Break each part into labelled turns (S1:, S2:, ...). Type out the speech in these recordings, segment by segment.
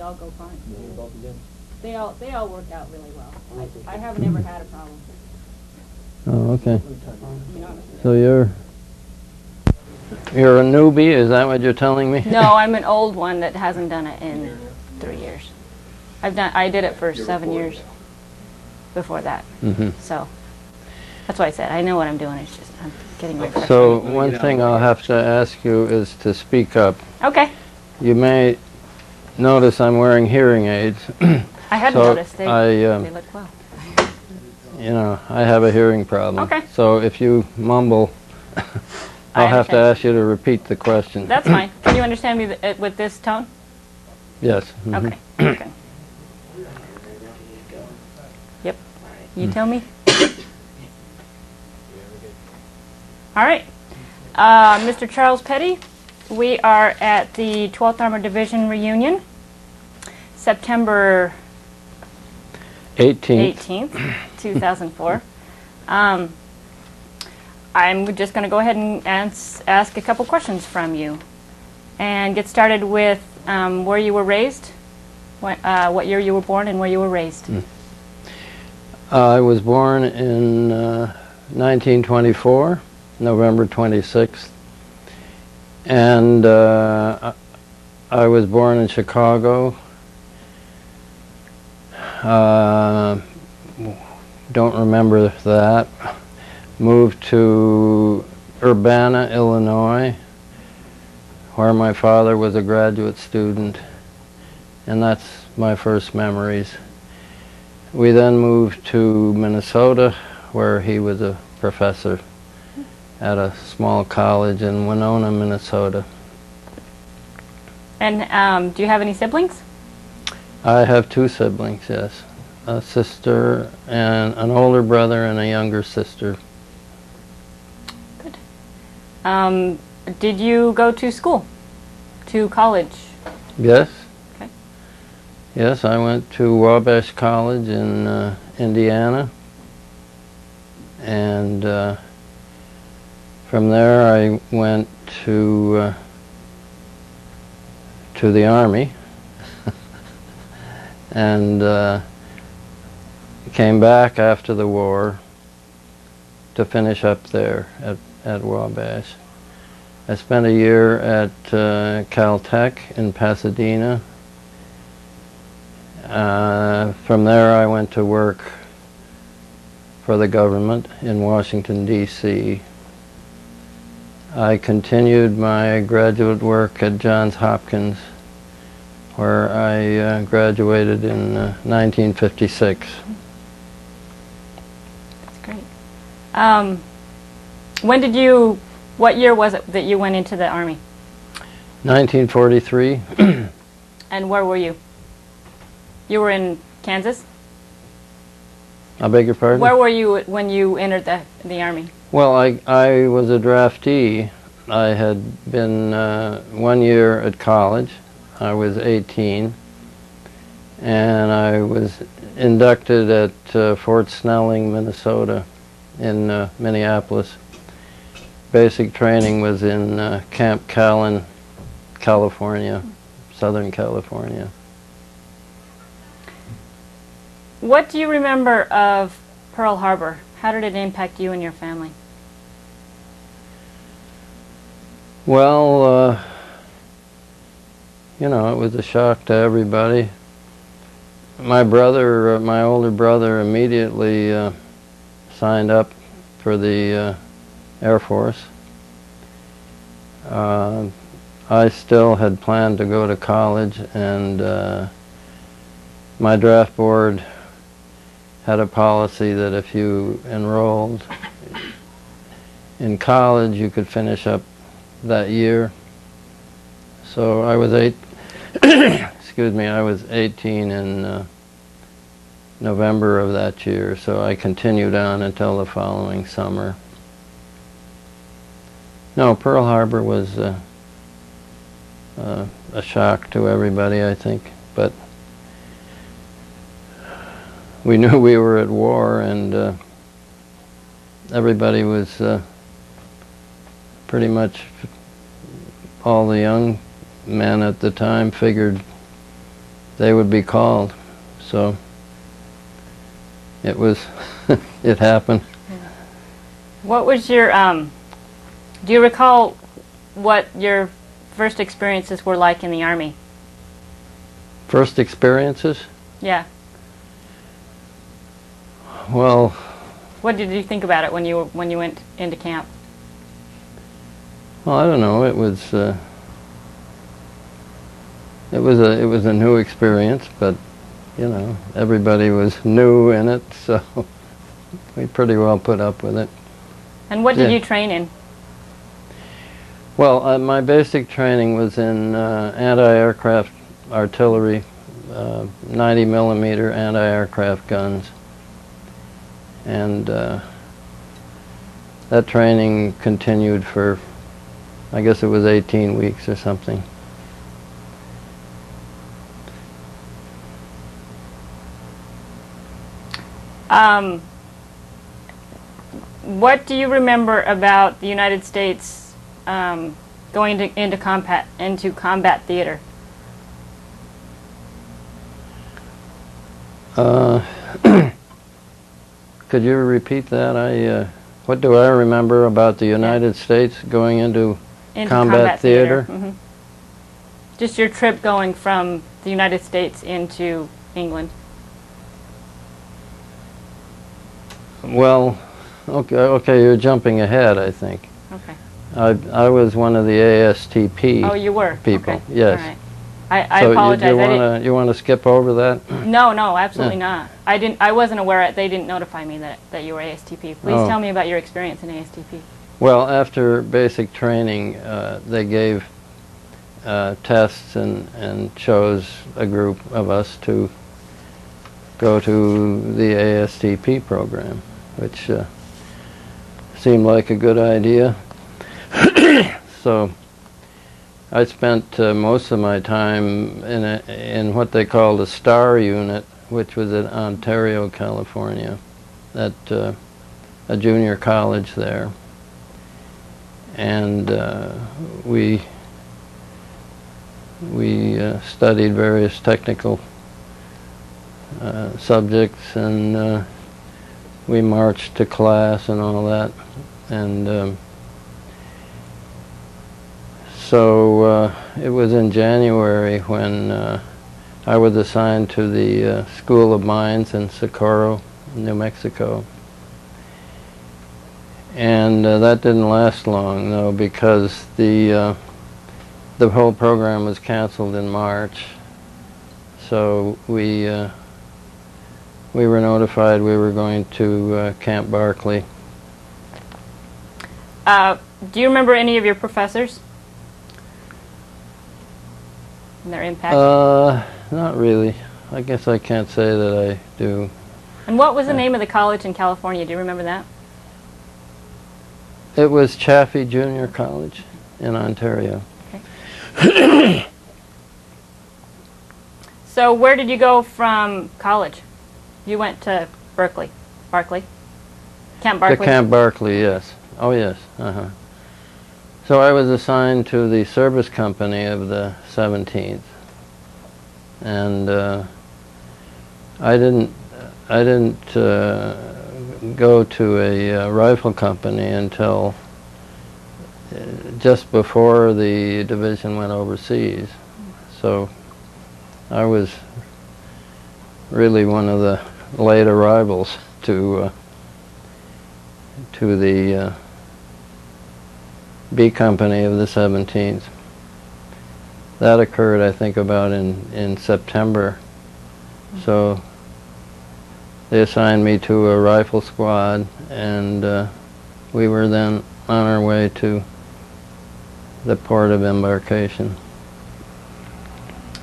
S1: all go fine.
S2: Both of them?
S1: They all work out really well. I haven't ever had a problem.
S3: Oh, okay.
S1: You know,
S3: So you're a newbie, is that what you're telling me?
S1: no, I'm an old one that hasn't done it in 3 years. I did it for 7 years before that. So that's why I said I know what I'm doing. It's just I'm getting my first
S3: So
S1: one.
S3: one thing I'll have to ask you is to speak up.
S1: Okay.
S3: You may notice I'm wearing hearing aids.
S1: I hadn't
S3: So
S1: noticed. They look well.
S3: You know, I have a hearing problem.
S1: Okay.
S3: So if you mumble, I'll have to
S1: understand.
S3: ask you to repeat the question.
S1: That's fine. Can you understand me with this tone?
S3: Yes.
S1: Okay. Okay. Yep. You tell me. All right. Mr. Charles Petty, we are at the 12th Armored Division reunion, September 18th, 2004. I'm just going to go ahead and ask a couple questions from you and get started with where you were raised, what year you were born, and where you were raised.
S3: I was born in 1924, November 26th, and I was born in Chicago. Don't remember that. Moved to Urbana, Illinois, where my father was a graduate student, and that's my first memories. We then moved to Minnesota, where he was a professor at a small college in Winona, Minnesota.
S1: And do you have any siblings?
S3: I have two siblings, yes. A sister and an older brother and a younger sister.
S1: Good. Did you go to school, to college?
S3: Yes.
S1: Okay.
S3: Yes, I went to Wabash College in Indiana, and from there I went to the Army, and came back after the war to finish up there at Wabash. I spent a year at Caltech in Pasadena. From there I went to work for the government in Washington, D.C. I continued my graduate work at Johns Hopkins, where I graduated in 1956.
S1: That's great. What year was it that you went into the Army?
S3: 1943.
S1: And where were you? You were in Kansas?
S3: I beg your pardon?
S1: Where were you when you entered the Army?
S3: Well, I was a draftee. I had been 1 year at college. I was 18. And I was inducted at Fort Snelling, Minnesota, in Minneapolis. Basic training was in Camp Callan, California, Southern California.
S1: What do you remember of Pearl Harbor? How did it impact you and your family?
S3: Well, you know, it was a shock to everybody. My brother, my older brother, immediately signed up for the Air Force. I still had planned to go to college, and my draft board had a policy that if you enrolled in college, you could finish up that year. So I was excuse me, I was 18 in November of that year, so I continued on until the following summer. No, Pearl Harbor was a shock to everybody, I think, but we knew we were at war, and everybody was pretty much, all the young men at the time figured they would be called. So it was, it happened.
S1: What was your, do you recall what your first experiences were like in the Army?
S3: First experiences?
S1: Yeah.
S3: Well,
S1: What did you think about it when you went into camp?
S3: well, I don't know. It was a new experience, but you know, everybody was new in it, so we pretty well put up with it.
S1: And what did
S3: Yeah.
S1: you train in?
S3: Well, my basic training was in anti-aircraft artillery, 90 millimeter anti-aircraft guns, and that training continued for, I guess it was 18 weeks or something.
S1: What do you remember about the United States going into combat theater?
S3: Could you repeat that? What do I remember about the United States going into combat theater?
S1: Mhm. Just your trip going from the United States into England.
S3: Well, okay, you're jumping ahead, I think.
S1: Okay.
S3: I was one of the ASTP
S1: Oh, you were?
S3: people.
S1: Okay.
S3: Yes.
S1: All right. I
S3: So
S1: apologize.
S3: you want to skip over that?
S1: No, absolutely
S3: Yeah.
S1: not. I wasn't aware. They didn't notify me that you were ASTP. Please
S3: Oh.
S1: tell me about your experience in ASTP.
S3: Well, after basic training, they gave tests and chose a group of us to go to the ASTP program, which seemed like a good idea. So I spent most of my time in what they called a STAR unit, which was in Ontario, California, at a junior college there. And we studied various technical subjects, and we marched to class and all that. And so it was in January when I was assigned to the School of Mines in Socorro, New Mexico. And that didn't last long, though, because the whole program was canceled in March. So we were notified we were going to Camp Barkley.
S1: Do you remember any of your professors and their impact?
S3: Not really. I guess I can't say that I do.
S1: And what was the name of the college in California? Do you remember that?
S3: It was Chaffee Junior College in Ontario.
S1: Okay. So where did you go from college? You went to Barkley. Camp Barkley?
S3: To Camp Barkley, yes. Oh, yes. Uh-huh. So I was assigned to the service company of the 17th. And I didn't go to a rifle company until just before the division went overseas. So I was really one of the late arrivals to the B Company of the 17th. That occurred, I think, about in September. So they assigned me to a rifle squad, and we were then on our way to the port of embarkation.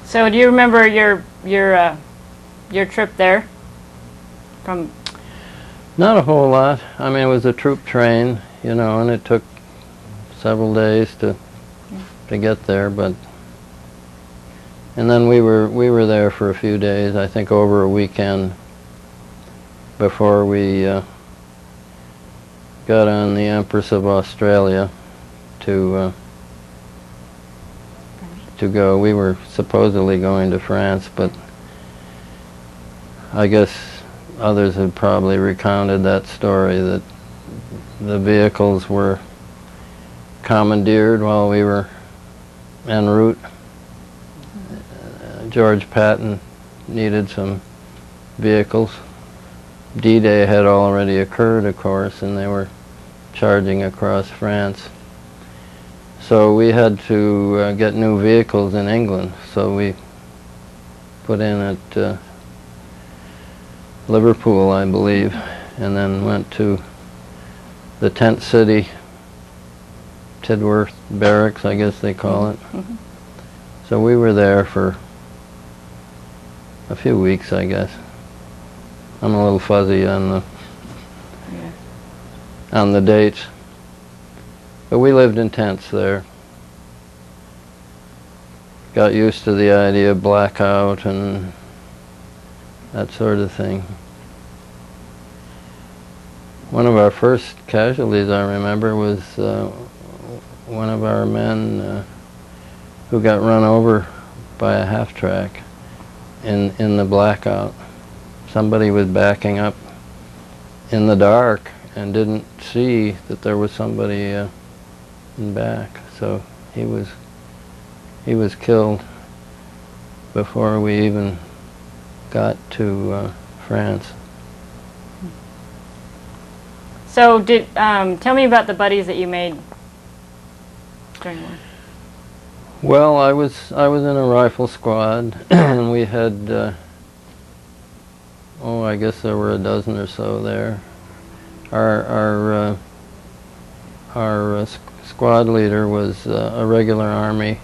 S1: So do you remember your trip there? From
S3: Not a whole lot. I mean, it was a troop train, you know, and it took several days to get there, but and then we were there for a few days, I think over a weekend, before we got on the Empress of Australia to to go. We were supposedly going to France, but I guess others had probably recounted that story, that the vehicles were commandeered while we were en route. George Patton needed some vehicles. D-Day had already occurred, of course, and they were charging across France. So we had to get new vehicles in England, so we put in at Liverpool, I believe, and then went to the tent city, Tidworth Barracks, I guess they call it.
S1: Mm-hmm.
S3: So we were there for a few weeks, I guess. I'm a little fuzzy on the dates, but we lived in tents there. Got used to the idea of blackout and that sort of thing. One of our first casualties, I remember, was one of our men who got run over by a half-track in the blackout. Somebody was backing up in the dark and didn't see that there was somebody in back, so he was killed before we even got to France.
S1: So tell me about the buddies that you made during war.
S3: Well, I was in a rifle squad, and we had I guess there were a dozen or so there. Our squad leader was a regular Army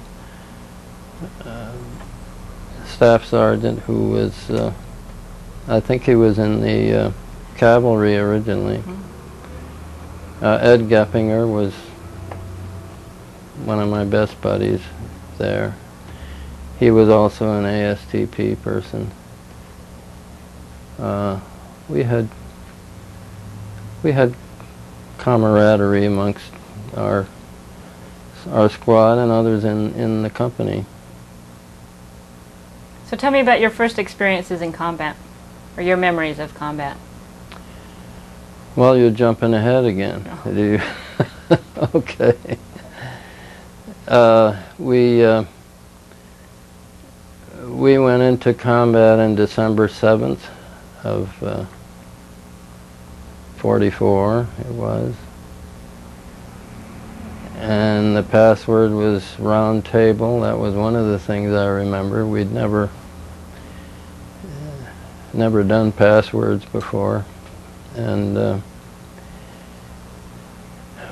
S3: staff sergeant who was, I think he was in the cavalry originally. Mm-hmm. Ed Geppinger was one of my best buddies there. He was also an ASTP person. We had camaraderie amongst our squad and others in the company.
S1: So tell me about your first experiences in combat, or your memories of combat.
S3: Well, you're jumping ahead again.
S1: Oh.
S3: Do you? Okay. We went into combat on December 7th of 44, it was. And the password was round table. That was one of the things I remember. We'd never done passwords before. And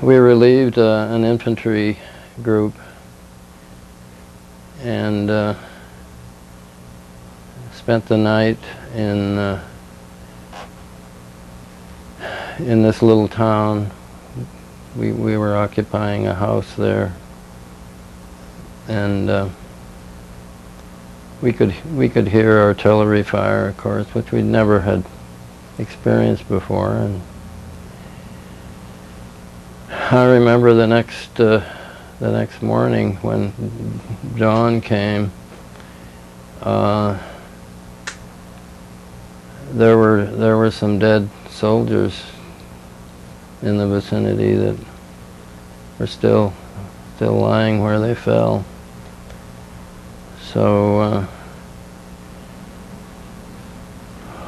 S3: we relieved an infantry group and spent the night in this little town. We were occupying a house there, and we could hear artillery fire, of course, which we'd never had experienced before. And I remember the next morning when dawn came, there were some dead soldiers in the vicinity that were still lying where they fell. So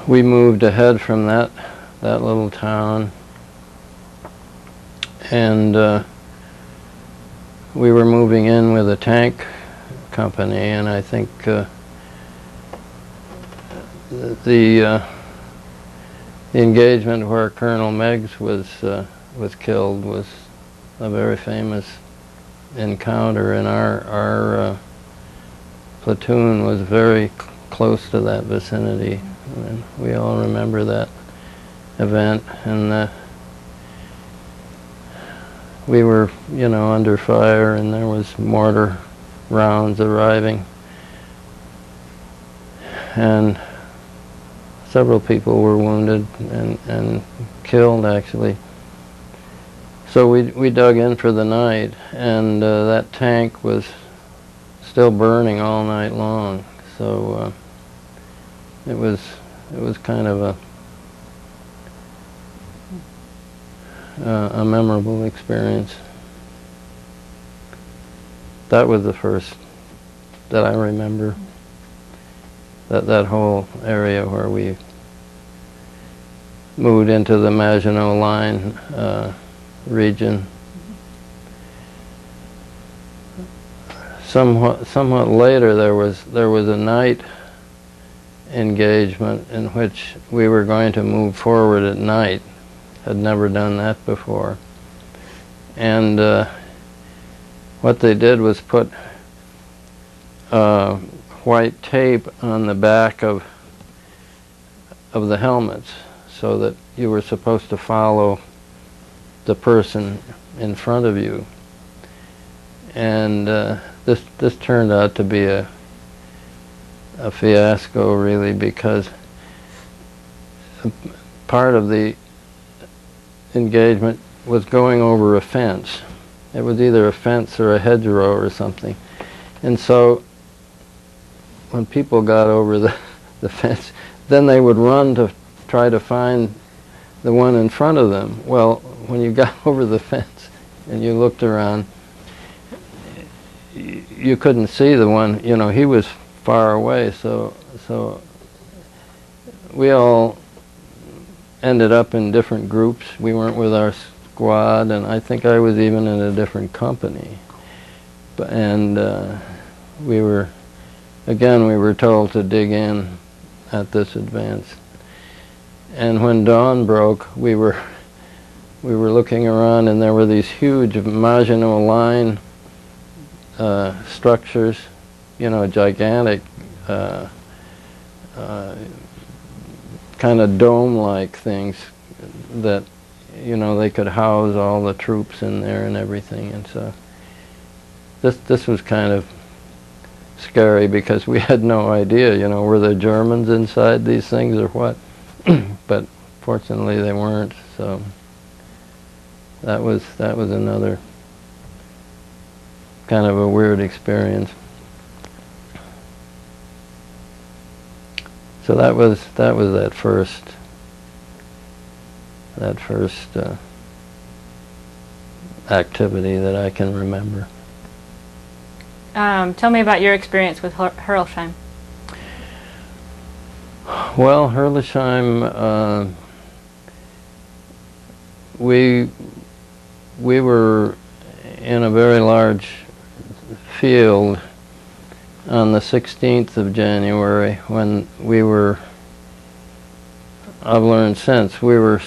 S3: we moved ahead from that little town, and we were moving in with a tank company, and I think the engagement where Colonel Meigs was killed was a very famous encounter, and our platoon was very close to that vicinity. And we all remember that event, and we were, under fire, and there was mortar rounds arriving, and several people were wounded and killed, actually. So we dug in for the night, and that tank was still burning all night long. So it was kind of a memorable experience. That was the first that I remember. That whole area where we moved into the Maginot Line region. Somewhat later, there was a night engagement in which we were going to move forward at night. Had never done that before, and what they did was put white tape on the back of the helmets, so that you were supposed to follow the person in front of you. And this turned out to be a fiasco, really, because part of the engagement was going over a fence. It was either a fence or a hedgerow or something. And so when people got over the fence, then they would run to try to find the one in front of them. Well, when you got over the fence and you looked around, you couldn't see the one, you know, he was far away, so we all ended up in different groups. We weren't with our squad, and I think I was even in a different company. And we were told to dig in at this advance. And when dawn broke, we were looking around, and there were these huge Maginot Line structures, you know, gigantic, kind of dome-like things that, you know, they could house all the troops in there and everything. And so this was kind of scary, because we had no idea, you know, were there Germans inside these things or what? But fortunately they weren't. So that was another kind of a weird experience. So that was that first activity that I can remember.
S1: Tell me about your experience with Herlesheim.
S3: Well, Herlesheim, we were in a very large field on the 16th of January when we were, I've learned since, we were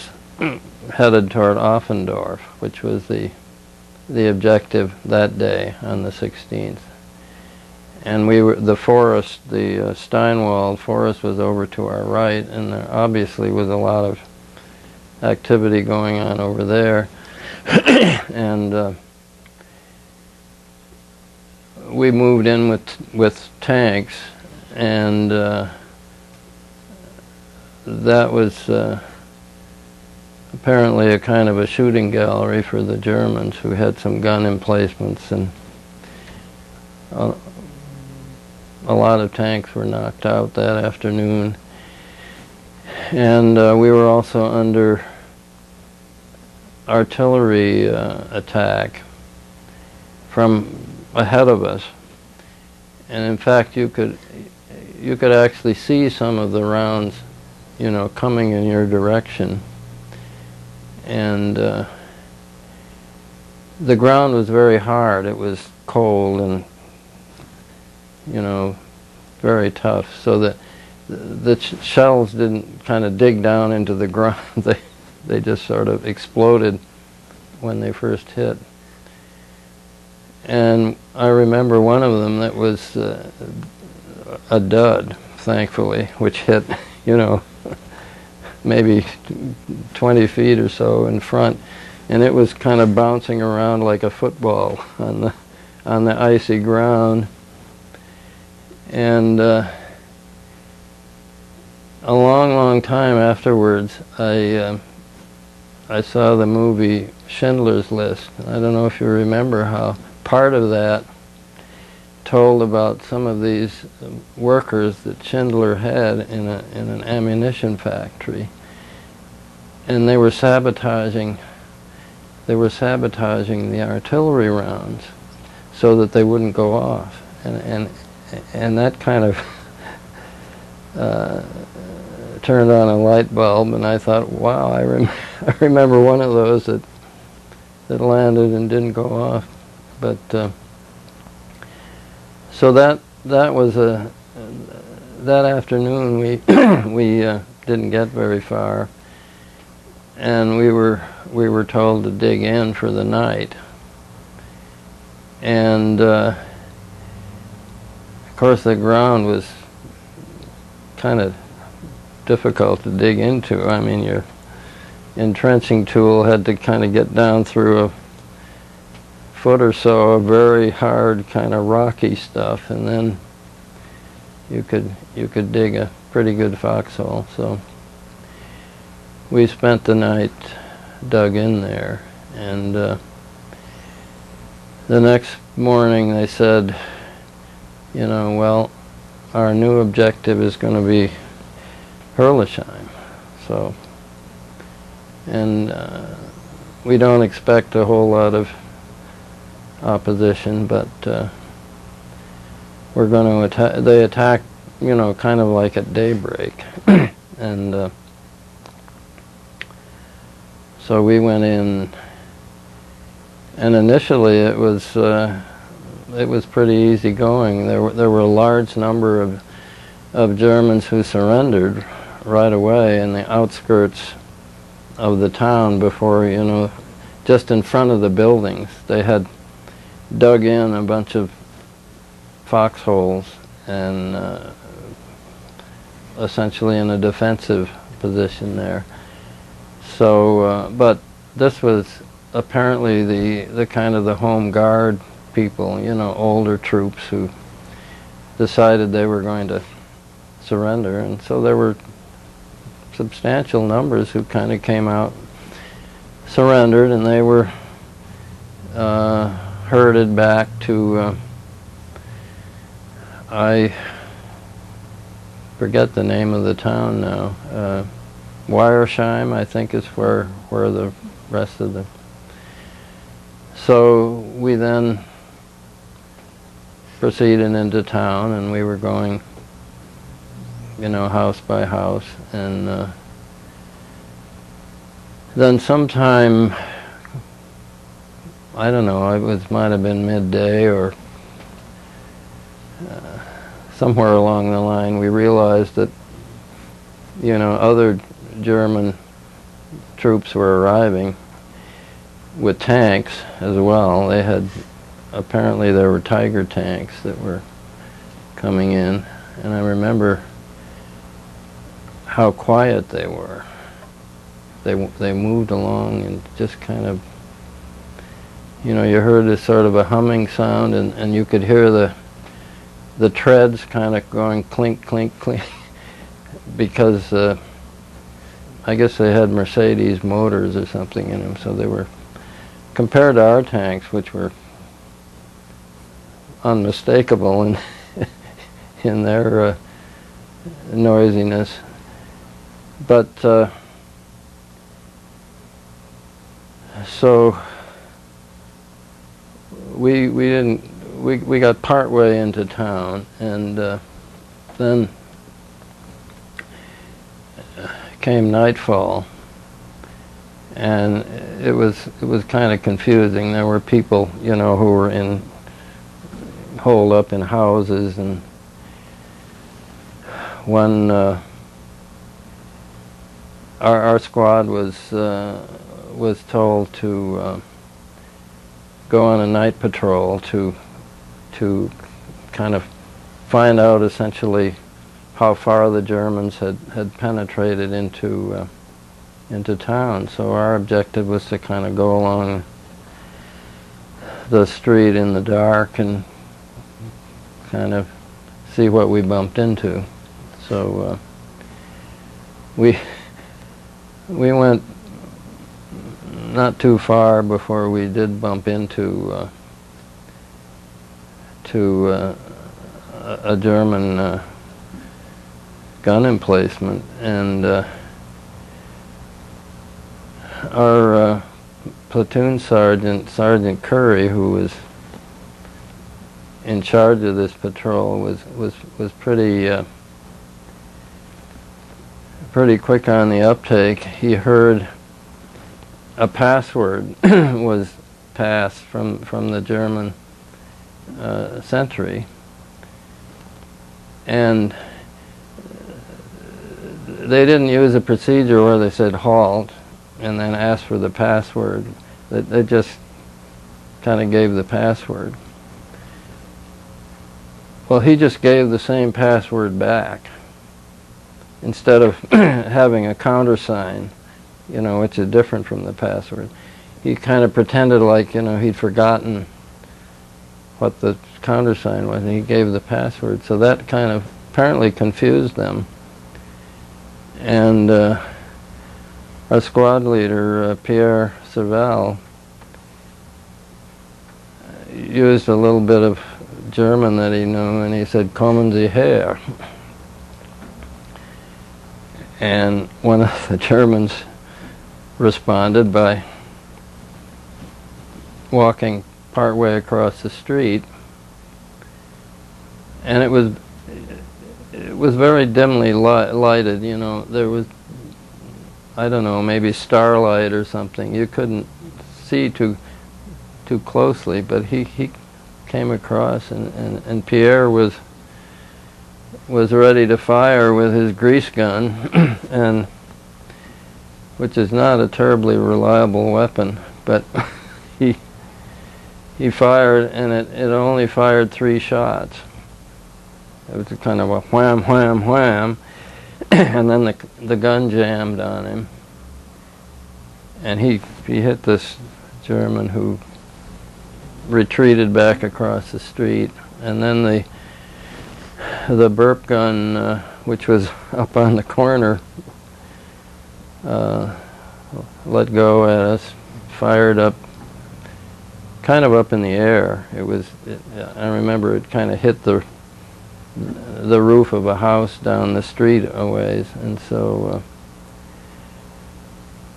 S3: headed toward Offendorf, which was the objective that day on the 16th. And the forest, the Steinwald forest, was over to our right, and there obviously was a lot of activity going on over there. And we moved in with tanks, and that was apparently a kind of a shooting gallery for the Germans, who had some gun emplacements, and a lot of tanks were knocked out that afternoon. And we were also under artillery attack from ahead of us, and in fact you could actually see some of the rounds, you know, coming in your direction. And the ground was very hard. It was cold and, you know, very tough, so that the shells didn't kind of dig down into the ground. They just sort of exploded when they first hit. And I remember one of them that was a dud, thankfully, which hit, you know, maybe 20 feet or so in front, and it was kind of bouncing around like a football on the icy ground. And a long time afterwards, I saw the movie Schindler's List. I don't know if you remember how part of that told about some of these workers that Schindler had in an ammunition factory, and they were sabotaging the artillery rounds so that they wouldn't go off, and that kind of turned on a light bulb, and I thought, wow, I remember one of those that landed and didn't go off. But so that was that afternoon we we didn't get very far, and we were told to dig in for the night, and of course the ground was kind of difficult to dig into. I mean, your entrenching tool had to kind of get down through a foot or so of very hard, kind of rocky stuff, and then you could dig a pretty good foxhole. So we spent the night dug in there, and the next morning they said, you know, well, our new objective is going to be Herlesheim. So, and we don't expect a whole lot of opposition, but we're going to attack. They attacked, you know, kind of like at daybreak, and so we went in, and initially it was pretty easy going. There were a large number of Germans who surrendered right away in the outskirts of the town before, you know, just in front of the buildings. They had dug in a bunch of foxholes and essentially in a defensive position there. So, but this was apparently the kind of the home guard people, you know, older troops who decided they were going to surrender, and so there were substantial numbers who kind of came out, surrendered, and they were herded back to I forget the name of the town now. Wiersheim, I think, is where the rest of the. So we then proceeded into town, and we were going, you know, house by house, and then sometime, I don't know, it might have been midday or somewhere along the line, we realized that, you know, other German troops were arriving with tanks as well. They had, apparently there were Tiger tanks that were coming in, and I remember how quiet they were. They moved along and just kind of, you know, you heard this sort of a humming sound, and you could hear the treads kind of going clink, clink, clink, because I guess they had Mercedes motors or something in them, so they were, compared to our tanks, which were unmistakable in their noisiness. But so we got part way into town, and then came nightfall, and it was kind of confusing. There were people, you know, who were holed up in houses, and one our squad was told to go on a night patrol to kind of find out essentially how far the Germans had penetrated into town. So our objective was to kind of go along the street in the dark and kind of see what we bumped into. So we went not too far before we did bump into to a German gun emplacement, and our platoon sergeant, Sergeant Curry, who was in charge of this patrol, was pretty quick on the uptake. He heard a password was passed from the German sentry, and they didn't use a procedure where they said halt and then asked for the password. They just kind of gave the password. Well, he just gave the same password back instead of having a countersign, you know, which is different from the password. He kind of pretended like, you know, he'd forgotten what the countersign was, and he gave the password. So that kind of apparently confused them. And our squad leader, Pierre Serval, used a little bit of German that he knew, and he said, "Kommen Sie her." And one of the Germans responded by walking partway across the street, and it was very dimly lighted. You know, there was, I don't know, maybe starlight or something. You couldn't see too closely, but he came across, and Pierre was ready to fire with his grease gun, and which is not a terribly reliable weapon, but he fired, and it only fired 3 shots. It was a kind of a wham, wham, wham, and then the gun jammed on him, and he hit this German, who retreated back across the street, and then the burp gun, which was up on the corner, let go at us, fired up, kind of up in the air. I remember it kind of hit the roof of a house down the street a ways, and so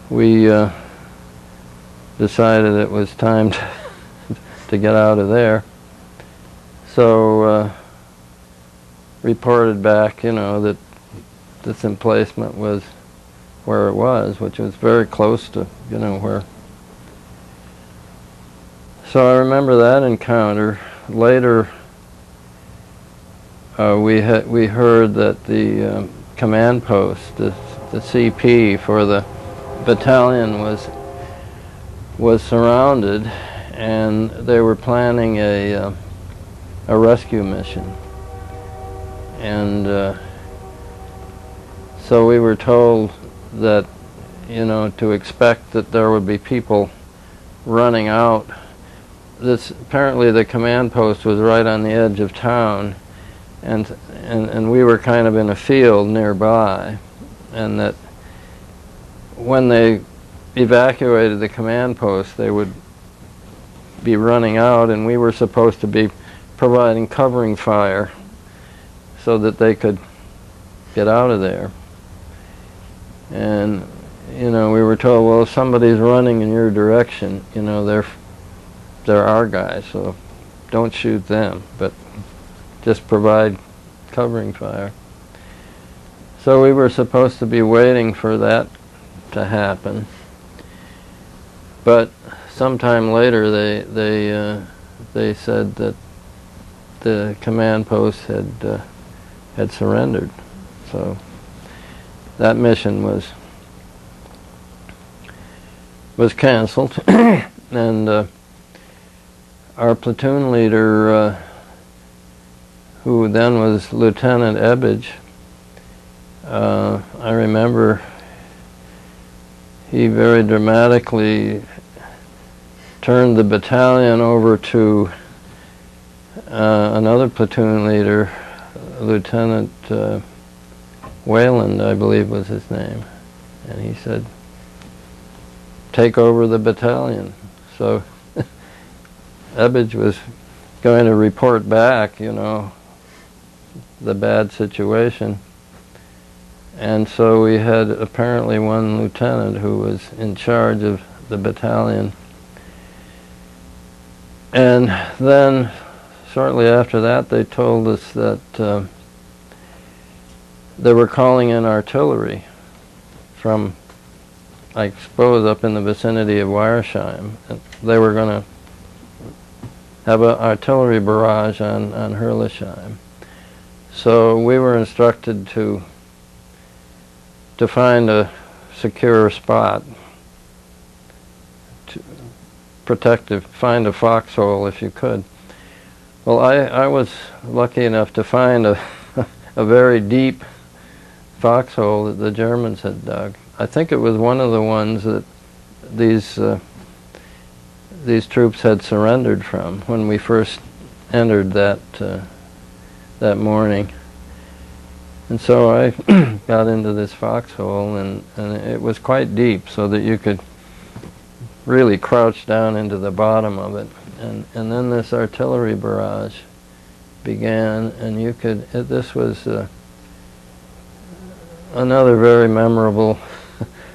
S3: we decided it was time to get out of there. So reported back, you know, that this emplacement was where it was, which was very close to, you know, where. So I remember that encounter. Later, we heard that the command post, the CP for the battalion was surrounded, and they were planning a rescue mission, and so we were told that, you know, to expect that there would be people running out. Apparently the command post was right on the edge of town, and we were kind of in a field nearby, and that when they evacuated the command post, they would be running out, and we were supposed to be providing covering fire so that they could get out of there. And, you know, we were told, well, if somebody's running in your direction, you know, they're our guys, so don't shoot them, but just provide covering fire. So we were supposed to be waiting for that to happen, but sometime later they said that the command post had surrendered. So that mission was canceled, and our platoon leader, who then was Lieutenant Ebbage, I remember he very dramatically turned the battalion over to another platoon leader, Lieutenant Wayland, I believe was his name, and he said, "Take over the battalion." So Ebbage was going to report back, you know, the bad situation. And so we had apparently one lieutenant who was in charge of the battalion. And then shortly after that they told us that they were calling in artillery from, I suppose, up in the vicinity of Weiersheim. And they were going to have an artillery barrage on Herlisheim. So we were instructed to find a secure spot, find a foxhole if you could. Well, I was lucky enough to find a very deep foxhole that the Germans had dug. I think it was one of the ones that these troops had surrendered from when we first entered that morning. And so I got into this foxhole, and it was quite deep, so that you could really crouch down into the bottom of it. And then this artillery barrage began, and you could, this was another very memorable,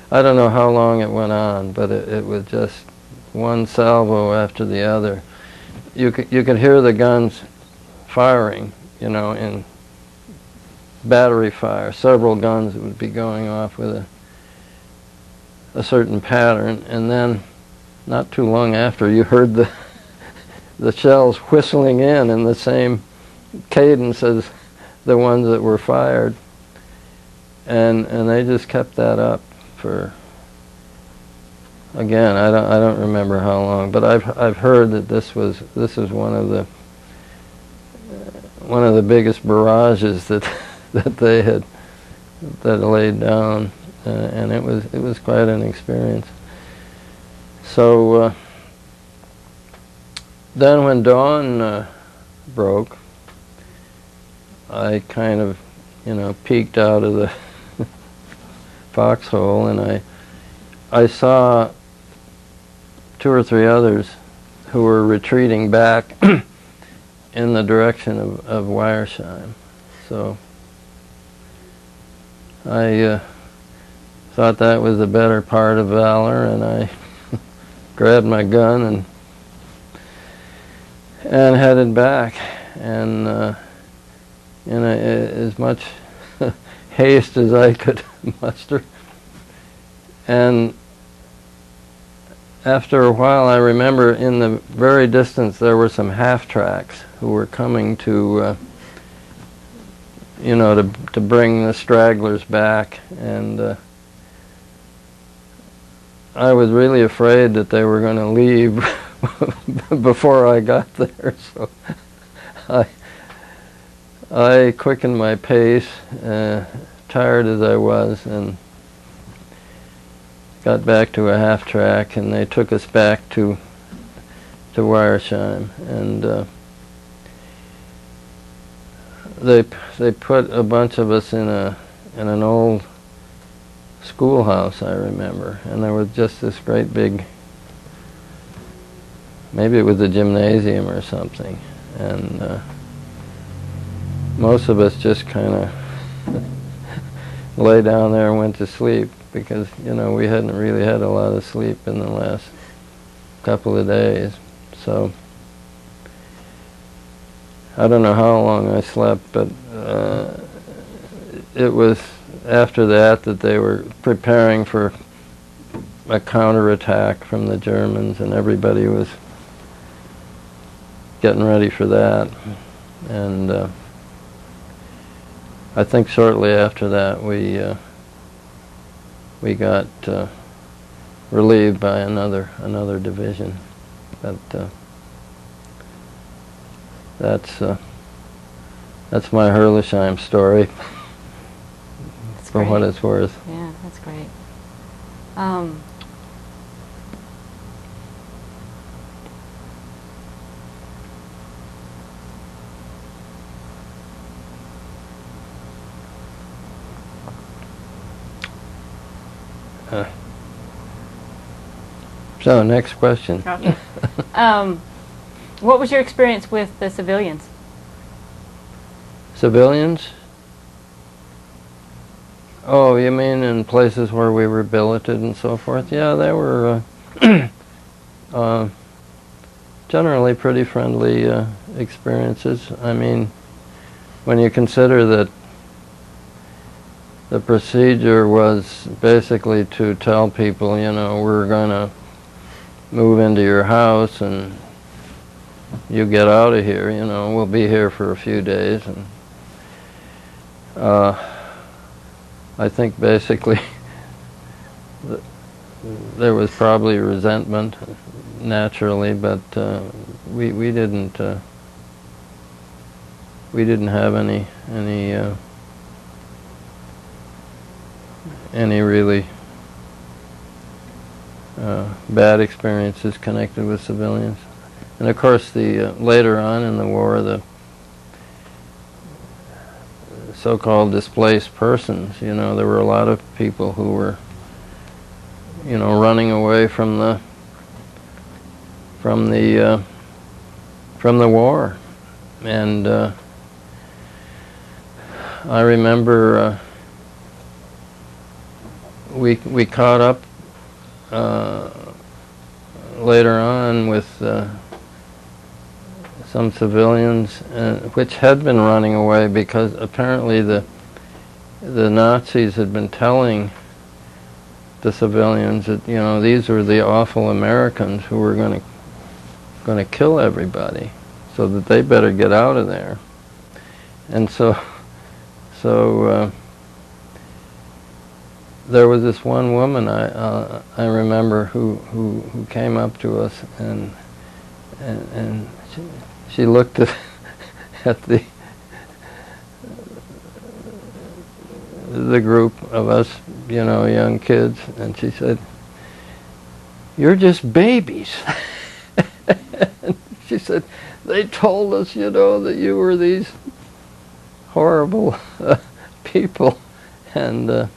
S3: I don't know how long it went on, but it was just one salvo after the other. You could hear the guns firing, you know, in battery fire. Several guns would be going off with a certain pattern, and then not too long after you heard the shells whistling in the same cadence as the ones that were fired, and they just kept that up for, again, I don't remember how long, but I've heard that this is one of the biggest barrages that they had laid down, and it was quite an experience. So then when dawn broke, I kind of, you know, peeked out of the foxhole, and I saw 2 or 3 others who were retreating back in the direction of Weiersheim. So I thought that was the better part of valor, and I grabbed my gun and headed back, and in as much haste as I could muster. And after a while, I remember in the very distance there were some half-tracks who were coming to, you know, to bring the stragglers back, and I was really afraid that they were going to leave before I got there, so I quickened my pace, tired as I was, and got back to a half-track, and they took us back to Weiersheim, and they put a bunch of us in an old schoolhouse, I remember, and there was just this great big, maybe it was a gymnasium or something, and most of us just kind of lay down there and went to sleep, because, you know, we hadn't really had a lot of sleep in the last couple of days. So I don't know how long I slept, but it was after that they were preparing for a counterattack from the Germans, and everybody was getting ready for that. And I think shortly after that we got relieved by another division. But that's my Herlisheim story.
S1: That's
S3: for
S1: great.
S3: what it's worth.
S1: Yeah, that's great.
S3: So next question.
S1: Okay. What was your experience with the civilians?
S3: Civilians? Oh, you mean in places where we were billeted and so forth? Yeah, they were generally pretty friendly experiences. I mean, when you consider that the procedure was basically to tell people, you know, we're going to move into your house and you get out of here, you know, we'll be here for a few days. And I think basically there was probably resentment naturally, but we didn't have any really bad experiences connected with civilians. And of course, the later on in the war, the so-called displaced persons, you know, there were a lot of people who were, you know, running away from the war. And I remember we caught up later on with some civilians, which had been running away because apparently the Nazis had been telling the civilians that, you know, these were the awful Americans who were going to kill everybody, so that they better get out of there. And so there was this one woman I remember who came up to us and she looked at the group of us, you know, young kids, and she said, "You're just babies." She said, "They told us, you know, that you were these horrible people," and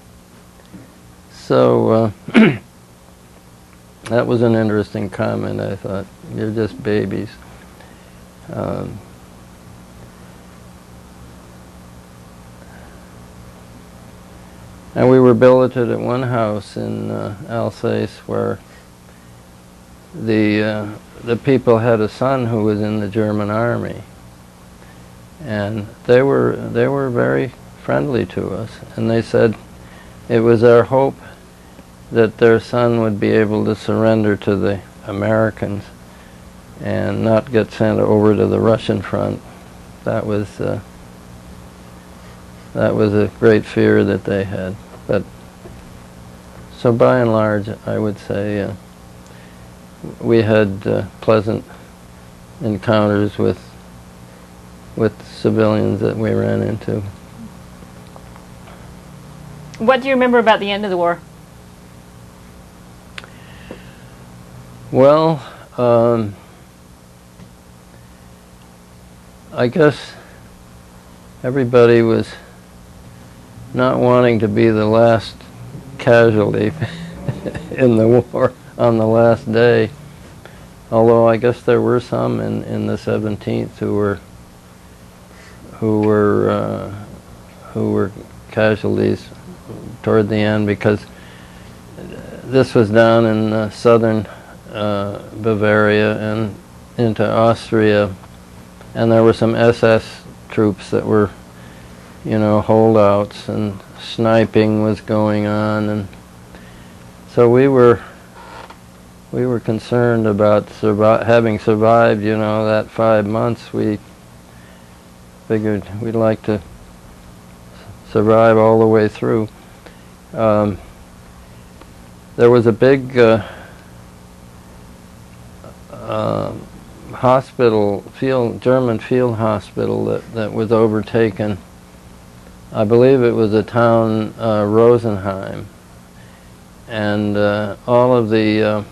S3: so that was an interesting comment. I thought, "You're just babies." And we were billeted at one house in Alsace where the people had a son who was in the German army, and they were very friendly to us, and they said it was their hope that their son would be able to surrender to the Americans and not get sent over to the Russian front. That was a great fear that they had. But so by and large, I would say we had pleasant encounters with civilians that we ran into.
S1: What do you remember about the end of the war?
S3: Well, I guess everybody was not wanting to be the last casualty in the war on the last day. Although I guess there were some in the 17th who were casualties toward the end, because this was down in southern Bavaria and into Austria, and there were some SS troops that were, you know, holdouts, and sniping was going on, and so we were concerned about having survived, you know, that 5 months. We figured we'd like to survive all the way through. There was a big hospital, German field hospital that was overtaken. I believe it was the town Rosenheim, and all of the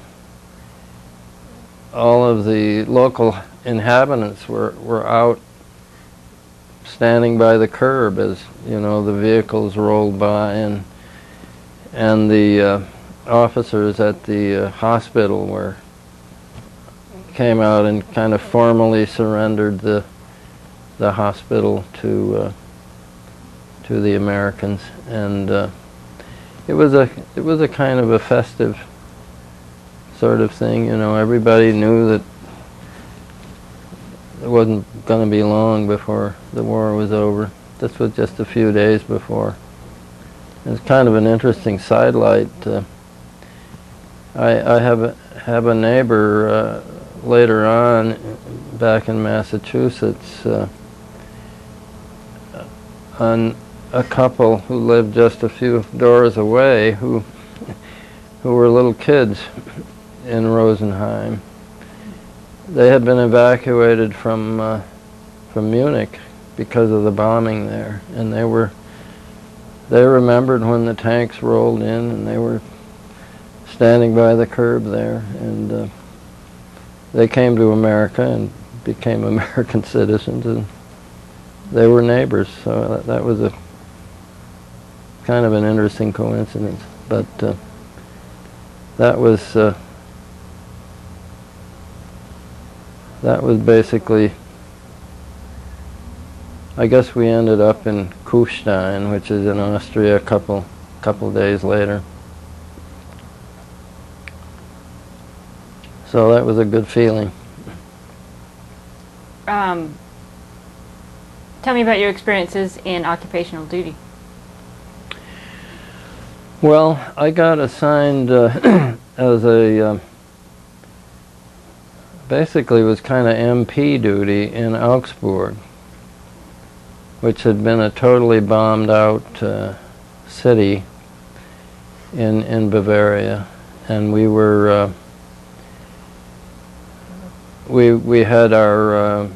S3: local inhabitants were out standing by the curb as, you know, the vehicles rolled by, and the officers at the hospital were came out and kind of formally surrendered the hospital to the Americans, and it was a kind of a festive sort of thing. You know, everybody knew that it wasn't going to be long before the war was over. This was just a few days before. It's kind of an interesting sidelight. I have a neighbor later on back in Massachusetts, on a couple who lived just a few doors away who were little kids in Rosenheim. They had been evacuated from Munich because of the bombing there, and they remembered when the tanks rolled in, and they were standing by the curb there, and they came to America and became American citizens, and they were neighbors. So that was a kind of an interesting coincidence. But that was basically, I guess we ended up in Kufstein, which is in Austria, a couple days later. So that was a good feeling.
S1: Tell me about your experiences in occupational duty.
S3: Well, I got assigned as a, basically was kind of MP duty in Augsburg, which had been a totally bombed out city in Bavaria, and we were we had our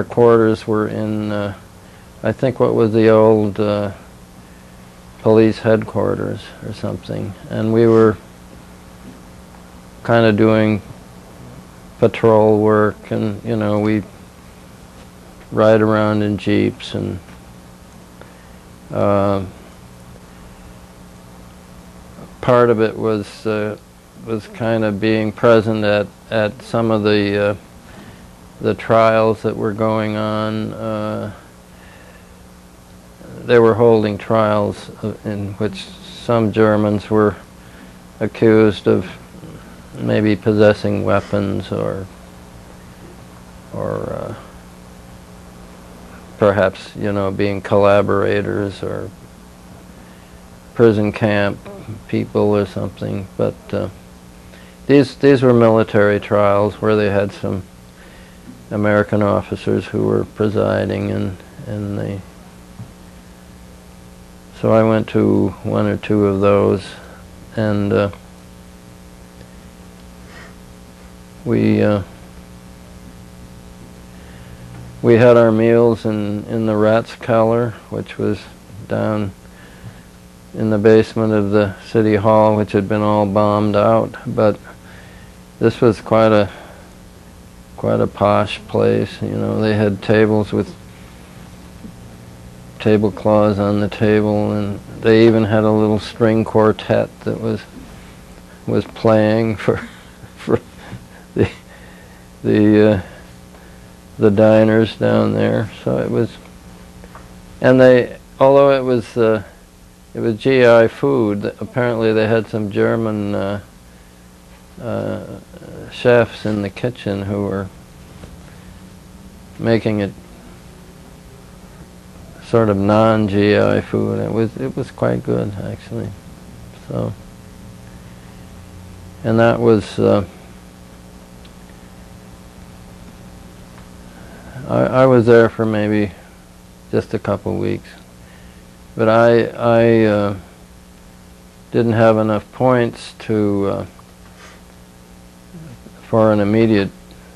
S3: quarters were in I think what was the old police headquarters or something, and we were kind of doing patrol work, and you know, we ride around in jeeps, and part of it was kind of being present at some of the trials that were going on. They were holding trials in which some Germans were accused of maybe possessing weapons or perhaps, you know, being collaborators or prison camp people or something. But these were military trials where they had some American officers who were presiding, and they. So I went to one or two of those, and we had our meals in the Ratskeller, which was down in the basement of the city hall, which had been all bombed out. But this was quite a posh place. You know, they had tables with tablecloths on the table, and they even had a little string quartet that was playing for the diners down there. So it was, and although it was GI food, apparently they had some German chefs in the kitchen who were making it sort of non-GI food. It was quite good, actually. So, and that was I was there for maybe just a couple weeks, but I didn't have enough points for an immediate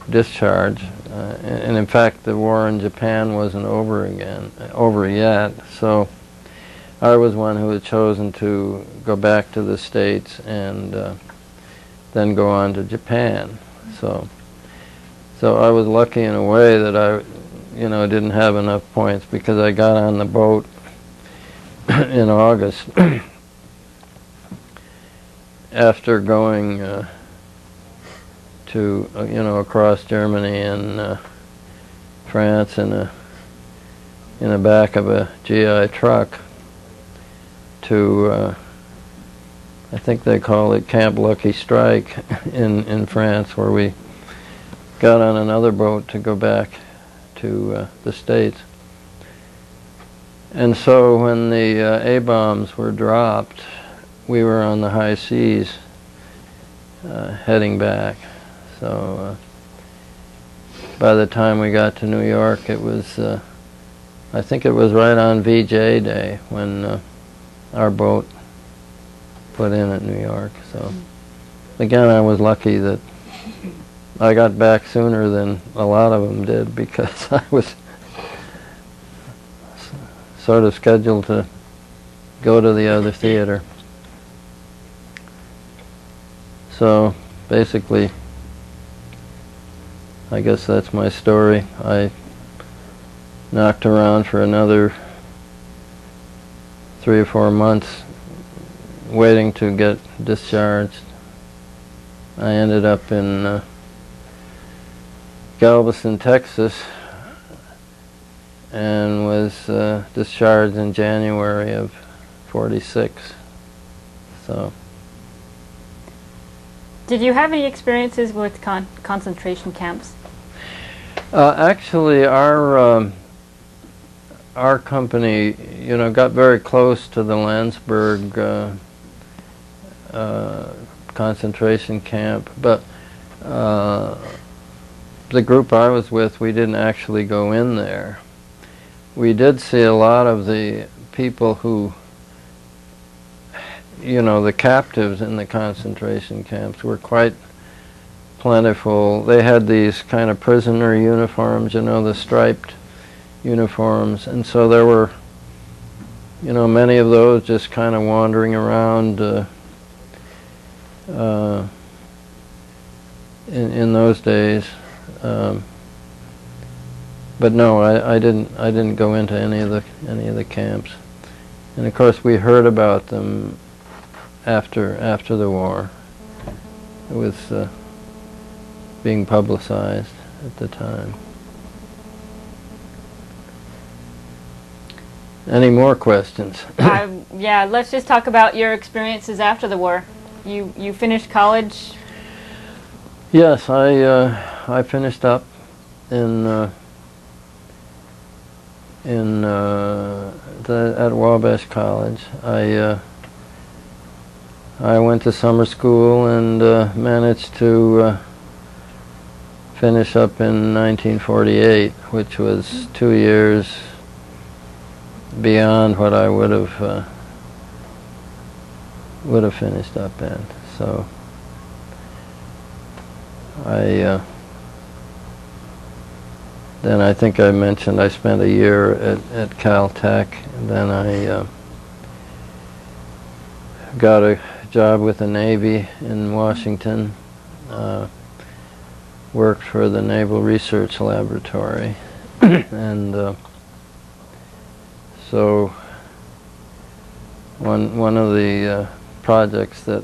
S3: discharge, and in fact the war in Japan wasn't over yet, so I was one who was chosen to go back to the States and then go on to Japan. So I was lucky in a way that I, you know, didn't have enough points, because I got on the boat in August after going to across Germany and France in the back of a GI truck to I think they call it Camp Lucky Strike in France, where we got on another boat to go back to the States. And so when the A-bombs were dropped, we were on the high seas heading back. So by the time we got to New York, it was, I think it was right on VJ Day when our boat put in at New York. So again, I was lucky that I got back sooner than a lot of them did, because I was sort of scheduled to go to the other theater. So basically, I guess that's my story. I knocked around for another 3 or 4 months waiting to get discharged. I ended up in Galveston, Texas, and was discharged in January of '46. So.
S1: Did you have any experiences with concentration camps?
S3: Actually, our company, got very close to the Landsberg concentration camp, but the group I was with, we didn't actually go in there. We did see a lot of the people who, the captives in the concentration camps were quite plentiful. They had these kind of prisoner uniforms, the striped uniforms, and so there were, many of those just kind of wandering around in those days. But no, I didn't go into any of the camps, and of course we heard about them after the war. It was being publicized at the time. Any more questions?
S1: Yeah, let's just talk about your experiences after the war. You finished college?
S3: Yes, I finished up at Wabash College. I went to summer school and managed to finish up in 1948, which was 2 years beyond what I would have finished up in. So then I think I mentioned I spent a year at Caltech, and then I got a job with the Navy in Washington, worked for the Naval Research Laboratory, and so one of the projects that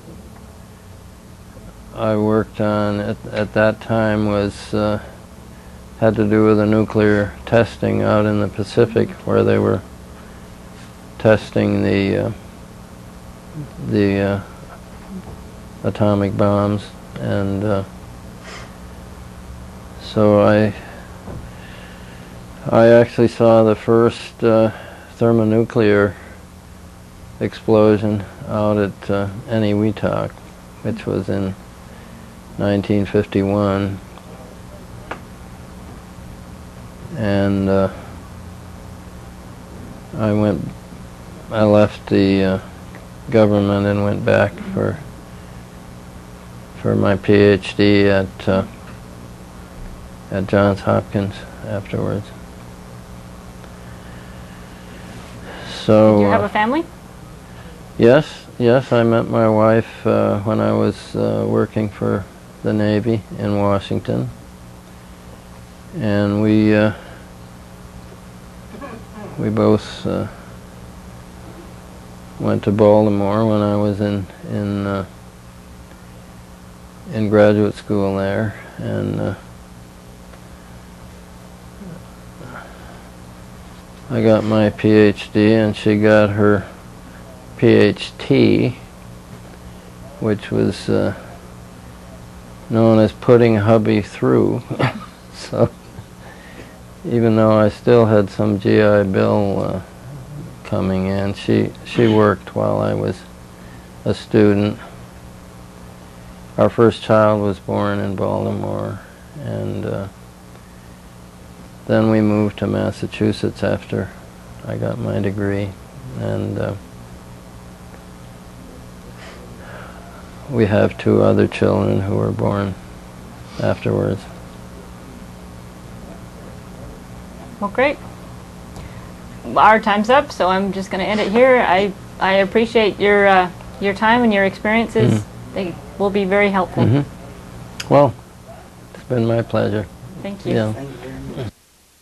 S3: I worked on at that time was had to do with the nuclear testing out in the Pacific, where they were testing the atomic bombs, and so I actually saw the first thermonuclear explosion out at Eniwetok, which was in 1951, and I left the government and went back for my PhD at Johns Hopkins afterwards. So.
S1: Did you have a family?
S3: Yes, I met my wife when I was working for the Navy in Washington, and we both went to Baltimore when I was in in graduate school there, and I got my PhD and she got her PhD, which was known as putting hubby through. So even though I still had some GI Bill coming in, she worked while I was a student. Our first child was born in Baltimore, and then we moved to Massachusetts after I got my degree, and we have 2 other children who were born afterwards.
S1: Well, great. Our time's up, so I'm just going to end it here. I appreciate your time and your experiences. They will be very helpful.
S3: Well, it's been my pleasure.
S1: Thank you.
S3: Yeah.
S2: Thank you.